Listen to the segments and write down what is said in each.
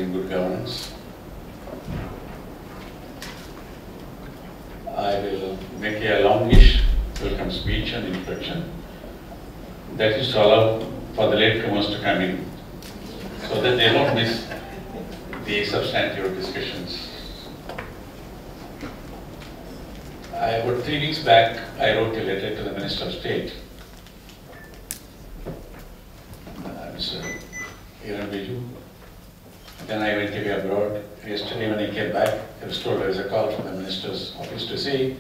in good governance. I will make a longish welcome speech and introduction. That is to allow for the latecomers to come in, so that they don't miss the substantive discussions. About 3 weeks back, I wrote a letter to the Minister of State, Mr. Biju. Then I went away abroad. Yesterday when I came back, I was told there was a call from the Minister's office to say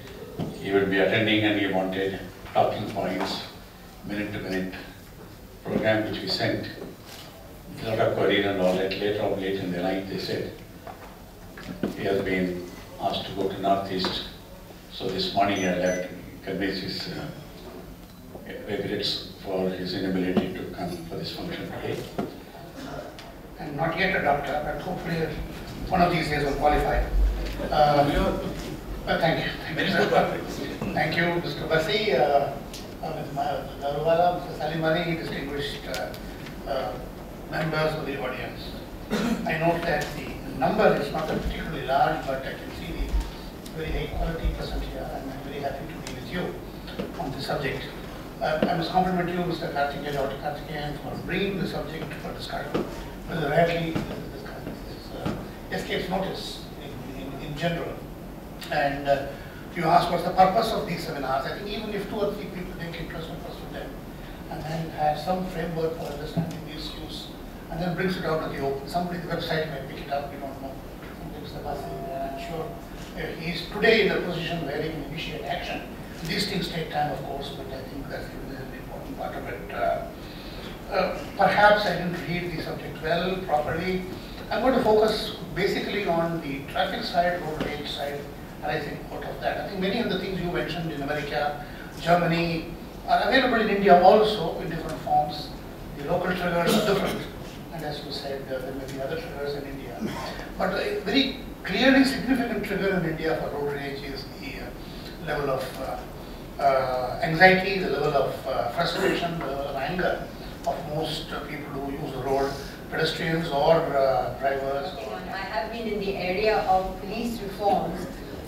he would be attending and he wanted talking points, minute-to-minute program which we sent. A lot of queries and all that. Later on, late in the night, they said he has been asked to go to Northeast. So this morning he had left. He conveys his regrets for his inability to come for this function today. I'm not yet a doctor, but hopefully one of these days will qualify. Thank you. Thank you. Thank you, Mr. Basi, Mr. Darwala, Mr. Salimani, distinguished members of the audience. I note that the number is not particularly large, but I can see the very high quality present here, and I'm very happy to be with you on this subject. I must compliment you, Mr. Kaarthikeyan, Dr. Kaarthikeyan, for bringing the subject for discussion. Because rarely this escapes notice in general. And you ask what's the purpose of these seminars. I think even if 2 or 3 people take interest in pursuing them, and then have some framework for understanding these issues, and then brings it out to the open. Somebody on the website might pick it up, we don't know. Mr. Basi, I'm sure he is today in a position where he can initiate action. These things take time, of course, but I think that's an important part of it. Perhaps I didn't read the subject well, properly. I'm going to focus basically on the traffic side, road rage side, arising out of that. I think many of the things you mentioned in America, Germany, are available in India also in different forms. The local triggers are different, and as you said, there may be other triggers in India. But a very clearly significant trigger in India for road rage is the level of anxiety, the level of frustration, the level of anger of most people who use the road, pedestrians or drivers. I have been in the area of police reforms,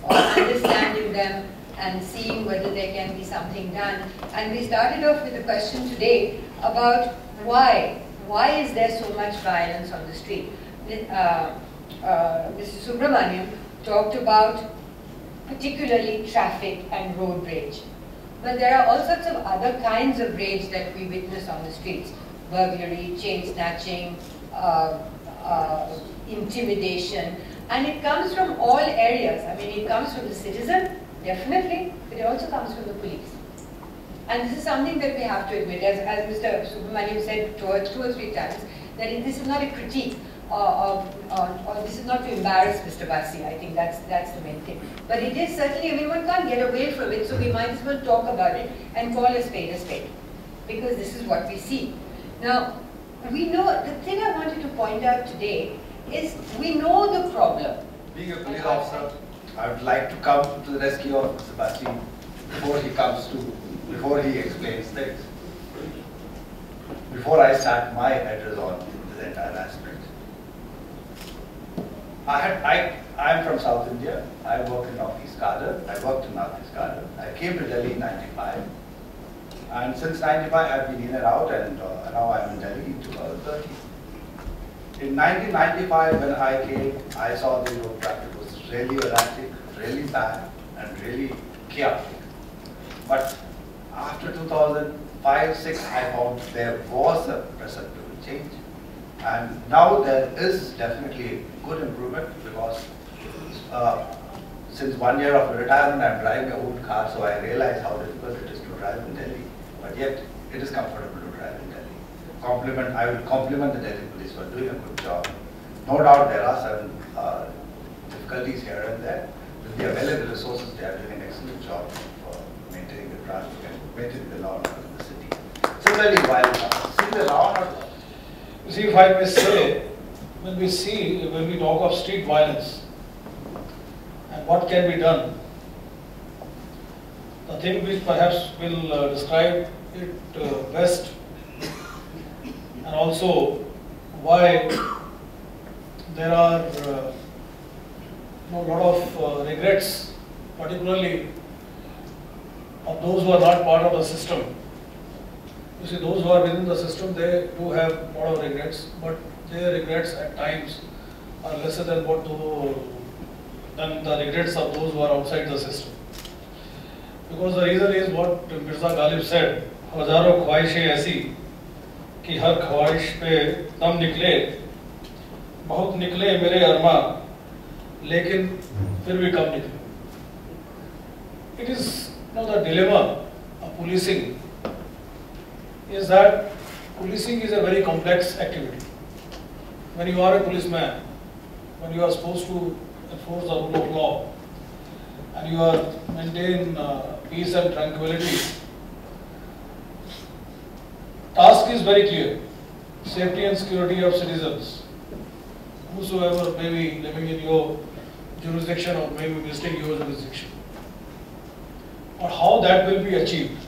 understanding them and seeing whether there can be something done. And we started off with a question today about why is there so much violence on the street? Mr. Subramaniam talked about particularly traffic and road rage. But there are all sorts of other kinds of rage that we witness on the streets. Burglary, chain snatching, intimidation. And it comes from all areas. I mean, it comes from the citizen, definitely, but it also comes from the police. And this is something that we have to admit, as Mr. Subramaniam said 2 or 3 times, that this is not a critique or this is not to embarrass Mr. Basi. I think that's the main thing. But it is certainly, I mean, one can't get away from it, so we might as well talk about it and call a spade, because this is what we see. Now, we know, the thing I wanted to point out today is we know the problem. Being a police officer, I would like to come to the rescue of Mr. Basi before he explains things. Before I start my address on this entire aspect. I'm from South India. I work in Northeast Kaarthikeyan. I worked in Northeast Kaarthikeyan. I came to Delhi in '95. And since '95, I've been in and out, and now I'm in Delhi in 2013. In 1995, when I came, I saw the road traffic was really erratic, really bad, and really chaotic. But after 2005-06, I found there was a perceptible change. And now there is definitely a good improvement, because since 1 year of retirement, I'm driving a old car, so I realize how difficult it is to drive in Delhi. But yet, it is comfortable to drive in Delhi. I will compliment the Delhi police for doing a good job. No doubt there are certain difficulties here and there. With the available resources, they are doing an excellent job for maintaining the traffic and maintaining the law and order in the city. Similarly, while law and order. You see, if I may say, when we talk of street violence and what can be done, the thing which perhaps will describe it best, and also why there are a lot of regrets, particularly of those who are not part of the system. You see, those who are within the system, they do have a lot of regrets, but their regrets at times are lesser than than the regrets of those who are outside the system. Because the reason is what Mirza Ghalib said, हजारों ख्वाहिशें ऐसी कि हर ख्वाहिश पे दम निकले, बहुत निकले मेरे अरमा, लेकिन फिर भी कम निकले. It is the dilemma of policing is that policing is a very complex activity. When you are a policeman, when you are supposed to enforce the rule of law and you are maintain peace and tranquility, task is very clear: safety and security of citizens, whosoever may be living in your jurisdiction or may be visiting your jurisdiction. But how that will be achieved?